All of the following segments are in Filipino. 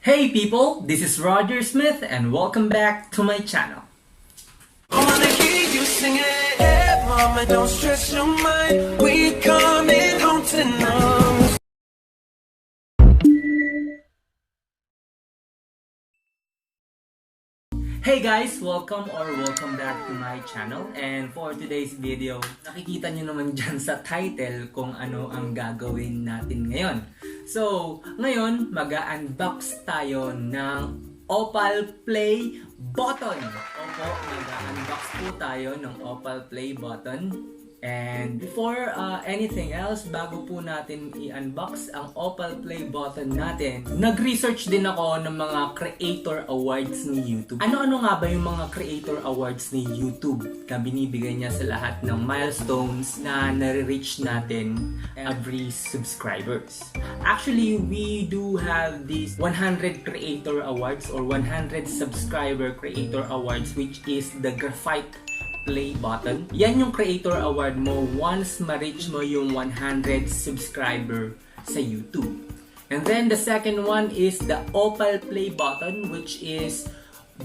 Hey people, this is Roger Smith and welcome back to my channel. I wanna hear you singing, hey mama, don't stress your mind, we coming home tonight. Hey guys, welcome back to my channel. And for today's video, nakikita nyo naman dyan sa title kung ano ang gagawin natin ngayon. So, ngayon mag-unbox tayo ng Opal Play Button. Opo, mag-unbox po tayo ng Opal Play Button. And before anything else, bago po natin i-unbox ang Opal Play Button natin, nag-research din ako ng mga Creator Awards ni YouTube. Ano-ano nga ba yung mga Creator Awards ni YouTube na binibigay niya sa lahat ng milestones na nare-reach natin every subscribers? Actually, we do have these 100 Creator Awards or 100 Subscriber Creator Awards, which is the GRAPHITE Play button. Yan yung creator award mo once ma-reach mo yung 100 subscriber sa YouTube. And then the second one is the Opal Play button, which is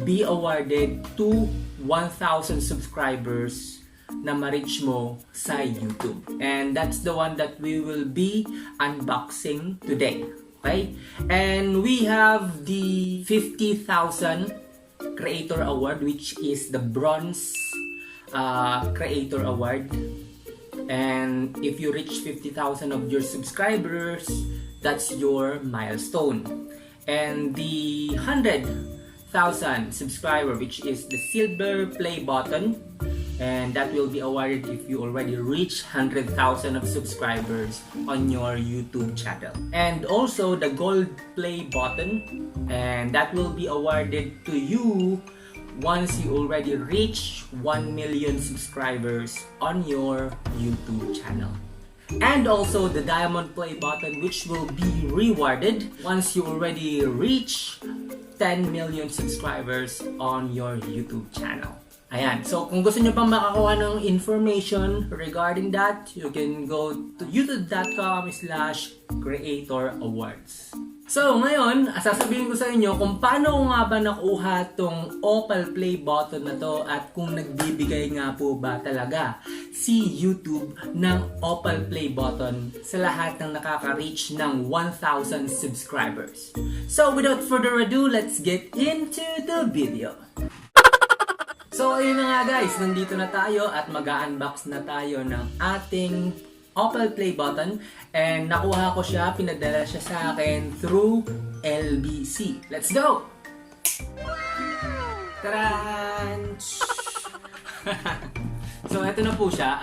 be awarded to 1,000 subscribers na ma-reach mo sa YouTube. And that's the one that we will be unboxing today. Okay? And we have the 50,000 Creator Award, which is the Bronze Creator Award. And if you reach 50,000 of your subscribers, that's your milestone. And the 100,000 subscriber, which is the Silver Play button, and that will be awarded if you already reach 100,000 of subscribers on your YouTube channel. And also the Gold Play button, and that will be awarded to you once you already reach 1 million subscribers on your YouTube channel. And also the Diamond Play button, which will be rewarded once you already reach 10 million subscribers on your YouTube channel. Ayan. So, kung gusto nyo pang makakuha ng information regarding that, you can go to youtube.com/creatorawards. So, ngayon, sasabihin ko sa inyo kung paano ko nga ba nakuha tong Opal Play button na to at kung nagbibigay nga po ba talaga si YouTube ng Opal Play button sa lahat ng nakaka-reach ng 1,000 subscribers. So, without further ado, let's get into the video. So, ayun na nga guys, nandito na tayo at mag-unbox na tayo ng ating Opal Play button. And nakuha ko siya, pinadala siya sa akin through LBC. Let's go! Taran! So, eto na po siya.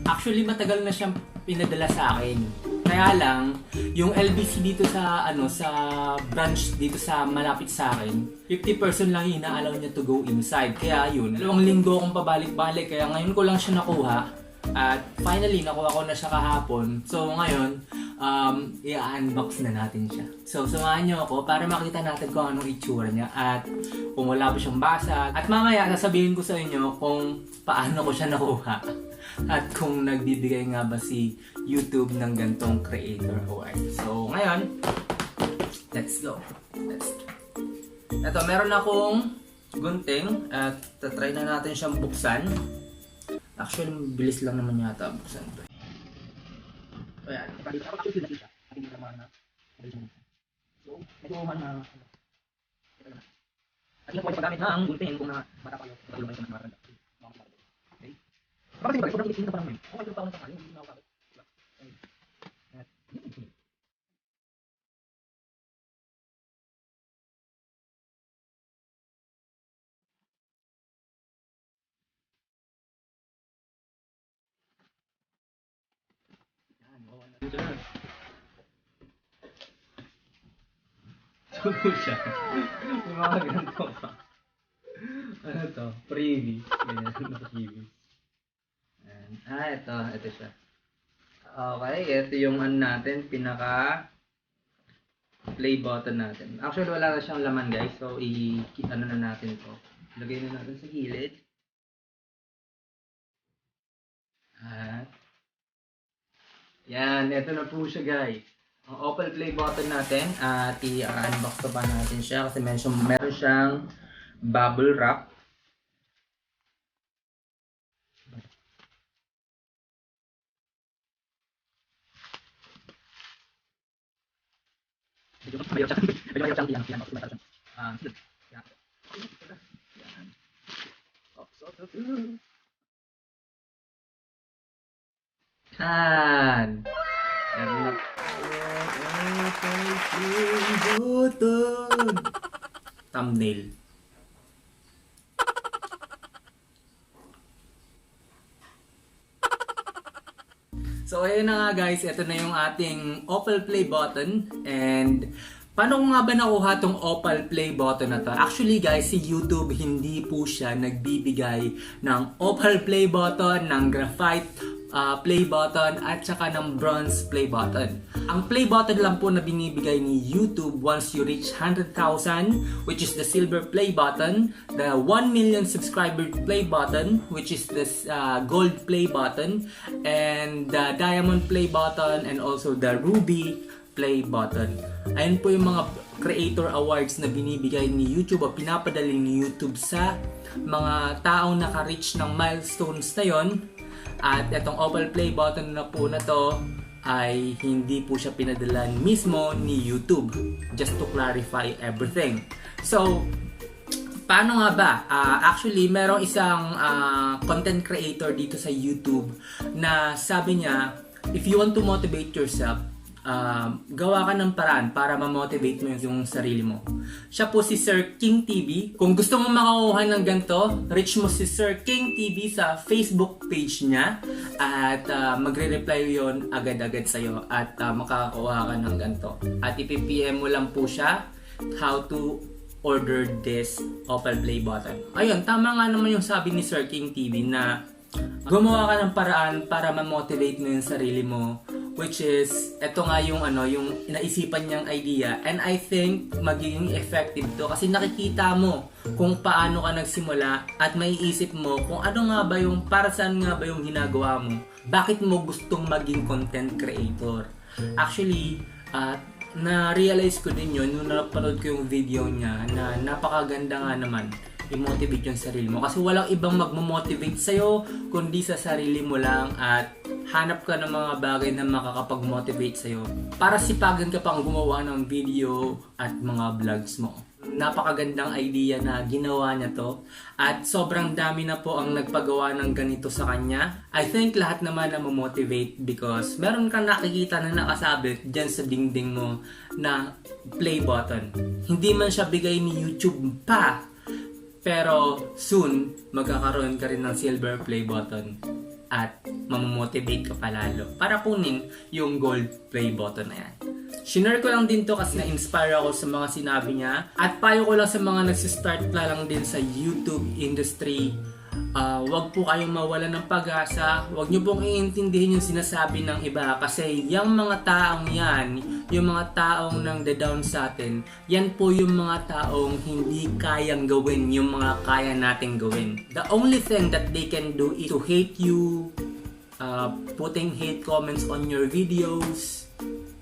Actually, matagal na siyang pinadala sa akin. Kaya lang, yung LBC dito sa sa branch dito sa malapit sa akin, 50% lang inaalaw niya to go inside. Kaya yun, 2 linggo akong pabalik-balik. Kaya ngayon ko lang siya nakuha. At finally, nakuha ko na siya kahapon. So ngayon, i-unbox na natin siya. So samahan niyo ako para makita natin kung anong itsura niya at kung wala pa siyang basag. At mamaya, sasabihin ko sa inyo kung paano ko siya nakuha. At kung nagbibigay nga ba si YouTube ng gantong Creator Award. So ngayon, let's go. Ito, meron akong gunting at tatry na natin siyang buksan. Actually, bilis lang naman yata buksan ito. Ayan. So, medyo na... At yun po ay paggamit na ang gunting kung matapay yung matulungan sa matulungan. Okay? Bakit ba? Sobrang inisip na pa naman yun. Okay, pa ako ng sakali. Hindi na ako kapit. Tulo siya. May mga ganito pa. Ano to? Freebie. Ganyan. Freebie. Ito siya. Okay, ito yung natin, pinaka play button natin. Actually, wala na siyang laman guys. So, ano na natin to. Lagay na natin sa gilid. At yan, ito na po siya guys. ang Opal play button natin at i-unbox pa ba natin siya kasi meron siyang bubble wrap. Yan. Thumbnail. So ayun na nga guys, ito na yung ating Opal play button. And paano ko nga ba nakuha tong Opal play button na to? Actually guys, si YouTube hindi po siya nagbibigay ng Opal play button, ng graphite play button at saka ng bronze play button. Ang play button lang po na binibigay ni YouTube once you reach 100,000, which is the silver play button, the 1 million subscriber play button, which is the gold play button, and the diamond play button, and also the ruby play button. Ayun po yung mga creator awards na binibigay ni YouTube o pinapadali ni YouTube sa mga taong naka-reach ng milestones na yon. At itong Opal play button na po na to ay hindi po siya pinadalan mismo ni YouTube. Just to clarify everything. So, paano nga ba? Actually, merong isang content creator dito sa YouTube na sabi niya, if you want to motivate yourself, gawa ka ng paraan para ma-motivate mo yung sarili mo. Siya po si Sir King TV. Kung gusto mo makakuha ng ganito, reach mo si Sir King TV sa Facebook page niya at magre-reply yon agad-agad sa'yo at makakakuha ka ng ganito. At ipipm mo lang po siya how to order this Opal play button. Ayun, tama nga naman yung sabi ni Sir King TV na gumawa ka ng paraan para ma-motivate mo yung sarili mo, which is ito nga yung yung naisipan niyang idea, and I think magiging effective to kasi nakikita mo kung paano ka nagsimula at maiisip mo kung ano nga ba yung para saan nga ba yung ginagawa mo, bakit mo gustong maging content creator. Actually, na-realize ko din yun nung napanood ko yung video niya na napakaganda nga naman i-motivate yung sarili mo kasi walang ibang magmo-motivate sa'yo kundi sa sarili mo lang at hanap ka ng mga bagay na makakapag-motivate sa'yo para sipagan ka pang gumawa ng video at mga vlogs mo. Napakagandang idea na ginawa niya to at sobrang dami na po ang nagpagawa ng ganito sa kanya. I think lahat naman na motivate because meron kang nakikita na nakasabit dyan sa dingding mo na play button. Hindi man siya bigay ni YouTube pa, pero soon magkakaroon ka rin ng silver play button at mamomotivate ka palalo para kunin yung gold play button na yan. Shinare ko lang din to kasi na-inspire ako sa mga sinabi niya at payo ko lang sa mga nagsistart pa lang din sa YouTube industry. Wag po kayong mawala ng pag-asa. Wag nyo pong iintindihin yung sinasabi ng iba kasi yung mga taong yan, yung mga taong nang down sa atin, yan po yung mga taong hindi kayang gawin yung mga kaya nating gawin. The only thing that they can do is to hate you, putting hate comments on your videos.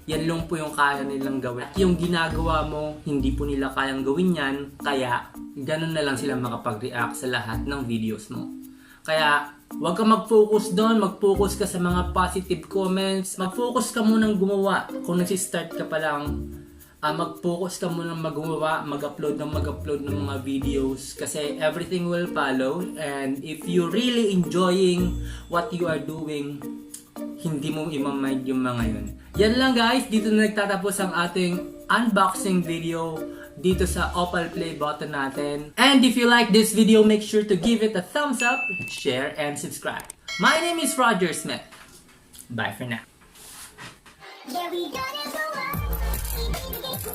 Yan lang po yung kaya nilang gawin. At yung ginagawa mo, hindi po nila kayang gawin yan. Kaya, ganun na lang sila makapag-react sa lahat ng videos mo. Kaya, huwag ka mag-focus doon. Mag-focus ka sa mga positive comments. Mag-focus ka munang gumawa. Kung nagsistart ka pa lang, mag-focus ka munang mag-gumawa, mag-upload ng mga videos. Kasi everything will follow. And if you're really enjoying what you are doing, hindi mo imamind yung mga yun. Yan lang guys, dito na nagtatapos ang ating unboxing video dito sa Opal play button natin. And if you like this video, make sure to give it a thumbs up, share, and subscribe. My name is Roger Smith. Bye for now. Yeah, we gonna go up. We need to get to